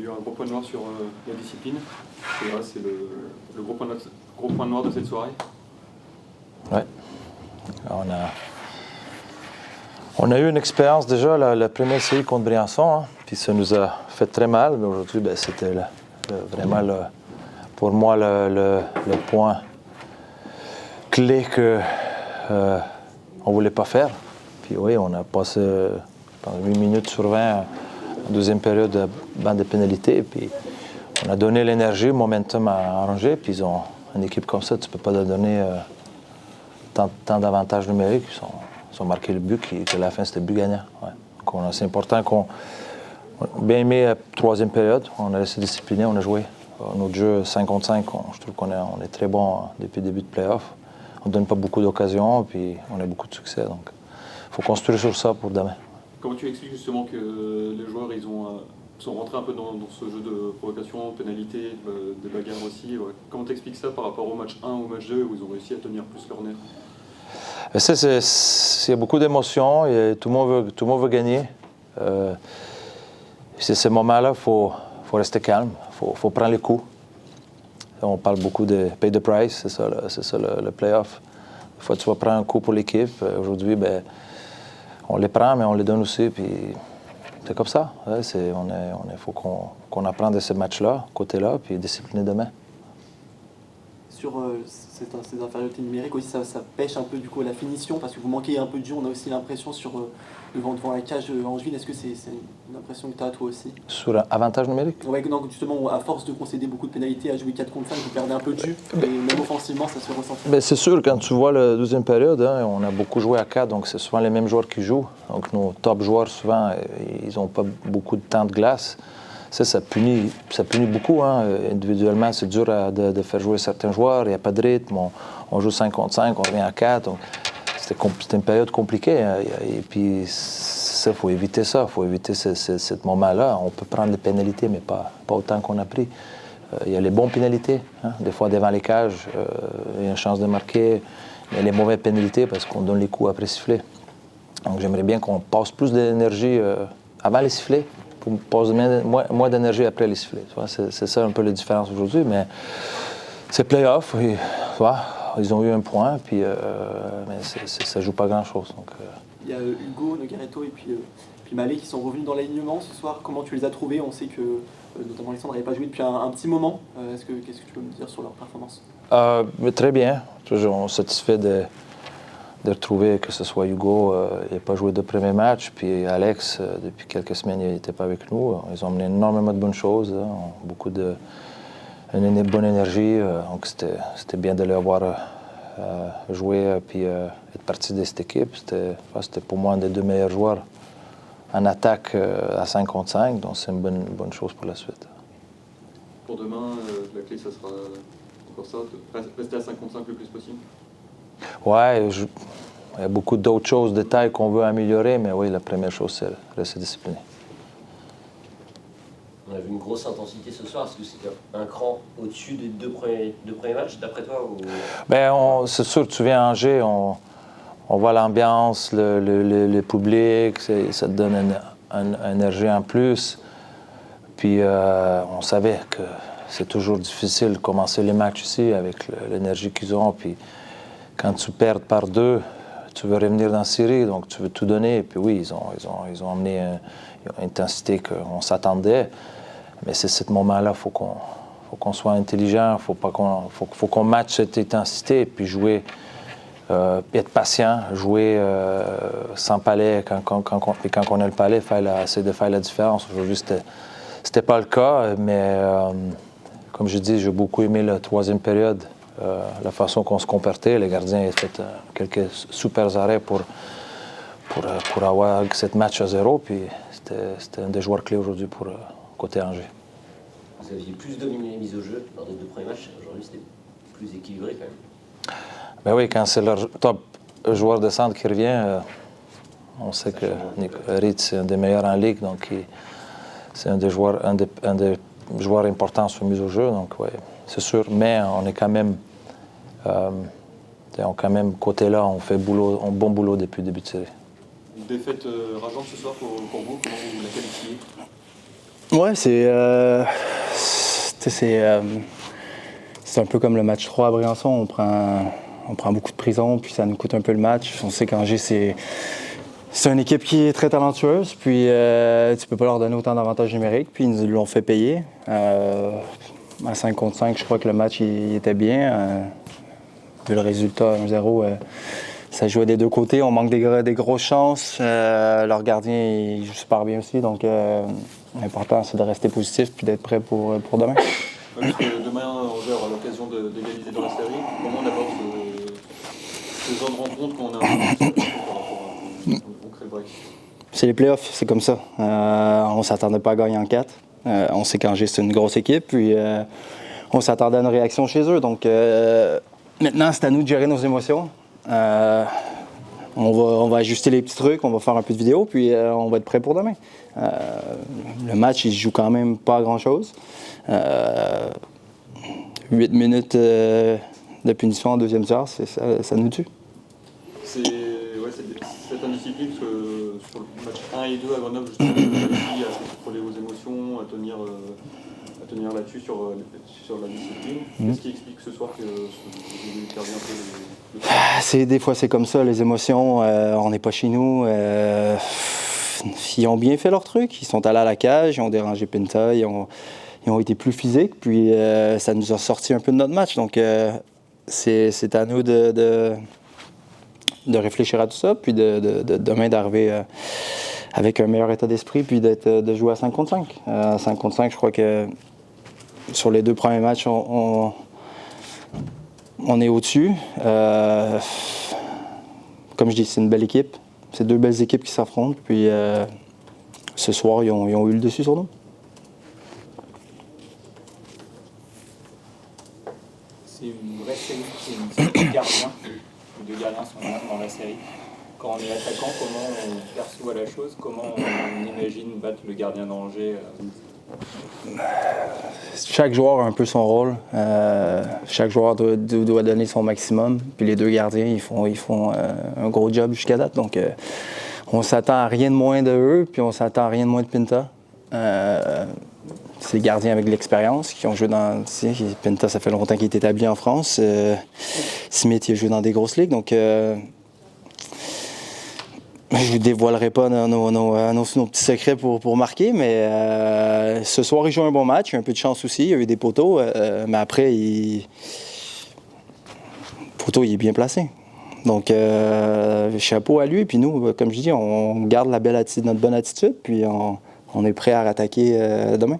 vu un gros point noir sur la discipline. Et là, c'est le gros point noir de cette soirée. Ouais. On a eu une expérience déjà, la première série contre Briançon, hein, puis ça nous a fait très mal, mais aujourd'hui, c'était vraiment pour moi le point clé que on ne voulait pas faire. Puis oui, on a passé 8 minutes sur 20 en deuxième période de bande de pénalité, puis on a donné l'énergie, le momentum à Angers, puis ils ont une équipe comme ça, tu ne peux pas leur donner tant d'avantages numériques. Ils ont marqué le but, que à la fin, c'était le but gagnant. Ouais. Donc, c'est important qu'on a bien aimé la troisième période. On a laissé discipliner, on a joué. Notre jeu 5 contre 5, je trouve qu'on est très bon depuis le début de play-off. On ne donne pas beaucoup d'occasions, puis on a beaucoup de succès. Donc, il faut construire sur ça pour demain. Comment tu expliques justement que les joueurs sont rentrés un peu dans ce jeu de provocation, pénalité, des bagarres aussi. Ouais. Comment tu expliques ça par rapport au match 1 ou au match 2 où ils ont réussi à tenir plus leur nerf? Il y a beaucoup d'émotions, tout le monde veut gagner. C'est ces moments-là, il faut rester calme, il faut prendre les coups. On parle beaucoup de pay the price, c'est ça le play-off. Des fois, tu vas prendre un coup pour l'équipe. Aujourd'hui, on les prend, mais on les donne aussi. Puis c'est comme ça. Ouais, il faut qu'on apprenne de ce match-là, côté-là, puis discipliner demain. Sur ces infériorités numériques aussi, ça pêche un peu du coup à la finition parce que vous manquez un peu de jeu. On a aussi l'impression devant la cage Angevine. Est-ce que c'est une impression que tu as toi aussi? Sur un avantage numérique? Oui, justement, à force de concéder beaucoup de pénalités, à jouer 4 contre 5, vous perdez un peu de jeu. Et même offensivement, ça se ressent. C'est sûr, quand tu vois la deuxième période, hein, on a beaucoup joué à 4, donc c'est souvent les mêmes joueurs qui jouent. Donc nos top joueurs, souvent, ils n'ont pas beaucoup de temps de glace. Ça punit beaucoup. Hein. Individuellement, c'est dur de faire jouer certains joueurs. Il n'y a pas de rythme. On joue 5 contre 5, on revient à 4. Donc, c'était une période compliquée. Hein. Et puis, il faut éviter ça. Il faut éviter ce moment-là. On peut prendre des pénalités, mais pas autant qu'on a pris. Il y a les bonnes pénalités. Hein. Des fois, devant les cages, il y a une chance de marquer. Il y a les mauvaises pénalités parce qu'on donne les coups après siffler. Donc, j'aimerais bien qu'on passe plus d'énergie avant les sifflets. Pour passer moins d'énergie après les sifflets. C'est ça un peu la différence aujourd'hui, mais c'est play-off. Ils ont eu un point, puis mais ça ne joue pas grand-chose. Il y a Hugo, Nogaretto et puis Malé qui sont revenus dans l'alignement ce soir. Comment tu les as trouvés? On sait que notamment Alexandre n'avait pas joué depuis un petit moment. Qu'est-ce que tu peux me dire sur leur performance? Très bien. On est satisfait de retrouver que ce soit Hugo, il n'a pas joué de premier match, puis Alex, depuis quelques semaines, il n'était pas avec nous. Ils ont amené énormément de bonnes choses, hein, une bonne énergie, donc c'était bien de les avoir joué puis être partie de cette équipe. C'était pour moi un des deux meilleurs joueurs en attaque à 5 contre 5, donc c'est une bonne chose pour la suite. Pour demain, la clé, ça sera encore ça, rester à 5 contre 5 le plus possible? Ouais, il y a beaucoup d'autres choses, détails qu'on veut améliorer, mais oui, la première chose, c'est rester discipliné. On a vu une grosse intensité ce soir. Est-ce que c'est un cran au-dessus des deux premiers matchs, d'après toi ou... C'est sûr, tu viens à Angers, on voit l'ambiance, le public, ça te donne une énergie en plus. Puis on savait que c'est toujours difficile de commencer les matchs ici avec l'énergie qu'ils ont. Puis quand tu perds par 2, tu veux revenir dans la série, donc tu veux tout donner. Et puis oui, ils ont amené une intensité qu'on s'attendait. Mais c'est ce moment-là, il faut qu'on soit intelligent, faut qu'on matche cette intensité et puis jouer, être patient, jouer sans palais. Quand on a le palais, essayer de faire la différence. Aujourd'hui, c'était pas le cas, mais comme je dis, j'ai beaucoup aimé la troisième période. La façon qu'on se comportait, les gardiens ont fait quelques super arrêts pour avoir ce match à 0. Puis c'était un des joueurs clés aujourd'hui pour côté Angers. Vous aviez plus dominé les mises au jeu lors des deux premiers matchs. Aujourd'hui, c'était plus équilibré quand même. Ben oui, quand c'est leur top joueur de centre qui revient, on sait que Nick Reed, c'est un des meilleurs en ligue. Donc c'est un des joueurs importants sur mise au jeu. Donc oui, c'est sûr. Mais on est quand même... côté là, on fait un bon boulot depuis le début de série. Une défaite rageante ce soir pour vous, comment vous la qualifiez? Ouais, c'est un peu comme le match 3 à Briançon. On prend beaucoup de prison, puis ça nous coûte un peu le match. On sait qu'Angers, c'est une équipe qui est très talentueuse, puis tu peux pas leur donner autant d'avantages numériques, puis ils nous l'ont fait payer. À 5 contre 5, je crois que le match il était bien. Vu le résultat 1-0, ça jouait des deux côtés. On manque des grosses chances. Leur gardien il joue super bien aussi, donc l'important c'est de rester positif puis d'être prêt pour demain. Parce que demain, Angers aura l'occasion d'égaliser dans la série. Comment on aborde ce genre de rencontre quand on a un peu par rapport à on crée le break? C'est les playoffs, c'est comme ça. On ne s'attendait pas à gagner en 4. On sait qu'Angers, c'est une grosse équipe, puis on s'attendait à une réaction chez eux. Donc maintenant, c'est à nous de gérer nos émotions. On va ajuster les petits trucs, on va faire un peu de vidéo, puis on va être prêt pour demain. Le match, il se joue quand même pas à grand-chose. 8 minutes de punition en deuxième tiers, ça nous tue. C'est cette indiscipline, parce que sur le match 1 et 2 à Grenoble, justement, vous avez dit à contrôler vos émotions, à tenir là-dessus sur la discipline. Qu'est-ce qui explique ce soir que vous avez perdu un peu Des fois, c'est comme ça, les émotions. On n'est pas chez nous. Ils ont bien fait leur truc. Ils sont allés à la cage, ils ont dérangé Pinta, ils ont été plus physiques, puis ça nous a sorti un peu de notre match. Donc, c'est à nous de réfléchir à tout ça, puis demain d'arriver avec un meilleur état d'esprit, puis de jouer à 5 contre 5. À 5 contre 5, je crois que sur les 2 premiers matchs, on est au-dessus. Comme je dis, c'est une belle équipe. C'est 2 belles équipes qui s'affrontent. Puis ce soir, ils ont eu le dessus sur nous. C'est une vraie série, c'est une série de gardiens. Les 2 gardiens sont dans la série. Quand on est attaquant, comment on perçoit la chose? Comment on imagine battre le gardien d'Angers? Chaque joueur a un peu son rôle. Chaque joueur doit donner son maximum. Puis les 2 gardiens, ils font un gros job jusqu'à date. Donc, on s'attend à rien de moins de eux, puis on s'attend à rien de moins de Pinta. C'est des gardiens avec de l'expérience qui ont joué dans... Pinta, ça fait longtemps qu'il est établi en France. Smith, il a joué dans des grosses ligues. Donc, je ne vous dévoilerai pas nos petits secrets pour marquer, mais ce soir, il joue un bon match. Il y a un peu de chance aussi. Il y a eu des poteaux, mais après, poteau, il est bien placé. Donc, chapeau à lui. Puis nous, comme je dis, on garde notre bonne attitude, puis on est prêt à rattaquer demain.